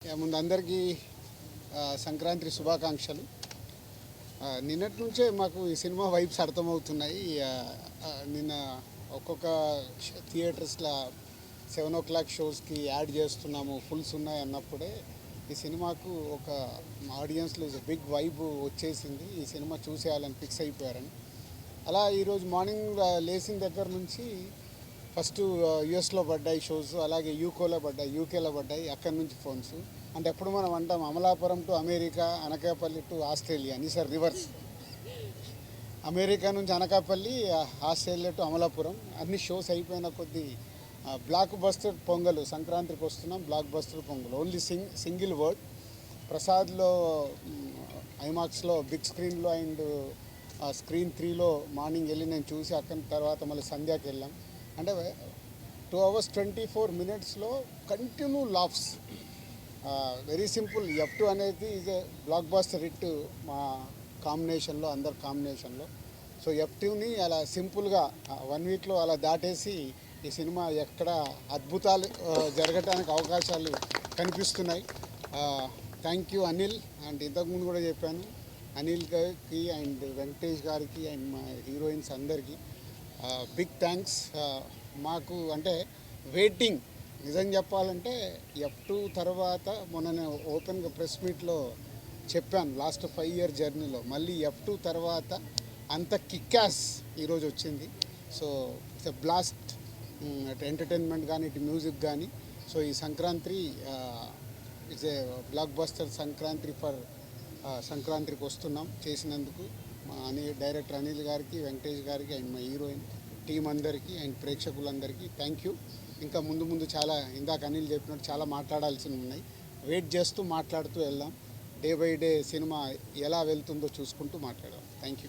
ముందు అందరికీ సంక్రాంతి శుభాకాంక్షలు. నిన్నటి నుంచే మాకు ఈ సినిమా వైబ్స్ అర్థమవుతున్నాయి. నిన్న ఒక్కొక్క థియేటర్స్లో 7 o'clock షోస్కి యాడ్ చేస్తున్నాము, ఫుల్స్ ఉన్నాయి అన్నప్పుడే ఈ సినిమాకు ఒక ఆడియన్స్లో బిగ్ వైబ్ వచ్చేసింది. ఈ సినిమా చూసేయాలని ఫిక్స్ అయిపోయారని. అలా ఈరోజు మార్నింగ్ లేచిన దగ్గర నుంచి ఫస్ట్ యుఎస్లో పడ్డాయి షోస్, అలాగే యూకేలో పడ్డాయి. అక్కడి నుంచి ఫోన్స్. అంటే ఎప్పుడు మనం అంటాం Amalapuram to America, Anakapalli to Australia అని, సార్ రివర్స్. అమెరికా నుంచి అనకాపల్లి, ఆస్ట్రేలియా టు అమలాపురం. అన్ని షోస్ అయిపోయిన కొద్దీ బ్లాక్ బస్టర్ పొంగల్, సంక్రాంతికి వస్తున్నాం, blockbuster Pongal. Only single word. ప్రసాద్లో ఐమాక్స్లో బిగ్ స్క్రీన్లో అండ్ స్క్రీన్ 3లో మార్నింగ్ వెళ్ళి నేను చూసి అక్కడి తర్వాత మళ్ళీ సంధ్యాకి వెళ్ళాం. అంటే 2 hours 24 minutesలో continue laughs. Very simple. F2 అనేది is a blockbuster hit మా కాంబినేషన్లో, అందరి కాంబినేషన్లో. సో F2ని అలా సింపుల్గా 1 weekలో అలా దాటేసి ఈ సినిమా ఎక్కడ అద్భుతాలు జరగటానికి అవకాశాలు కనిపిస్తున్నాయి. Thank you Anil. అండ్ ఇంతకుముందు కూడా చెప్పాను, అనిల్ గారికి అండ్ వెంకటేష్ గారికి అండ్ మా హీరోయిన్స్ అందరికీ బిగ్ థ్యాంక్స్. మాకు అంటే వెయిటింగ్, నిజం చెప్పాలంటే F2 తర్వాత మొన్న నేను ఓపెన్గా ప్రెస్ మీట్లో చెప్పాను, లాస్ట్ 5 year జర్నీలో మళ్ళీ F2 తర్వాత అంత కిక్యాస్ ఈరోజు వచ్చింది. So it's a blast. అటు ఎంటర్టైన్మెంట్ కానీ, ఇటు మ్యూజిక్ కానీ. సో ఈ Sankranti it's a block buster Sankranti for సంక్రాంతికి వస్తున్నాం చేసినందుకు మా డైరెక్టర్ అనిల్ గారికి, వెంకటేష్ గారికి అండ్ మా హీరోయిన్ టీం అందరికీ అండ్ ప్రేక్షకులందరికీ థ్యాంక్ యూ. ఇంకా ముందు చాలా, ఇందాక అనిల్ చెప్పినట్టు చాలా మాట్లాడాల్సి ఉన్నాయి. వెయిట్ చేస్తూ మాట్లాడుతూ వెళ్దాం. డే బై డే సినిమా ఎలా వెళ్తుందో చూసుకుంటూ మాట్లాడదాం. Thank you.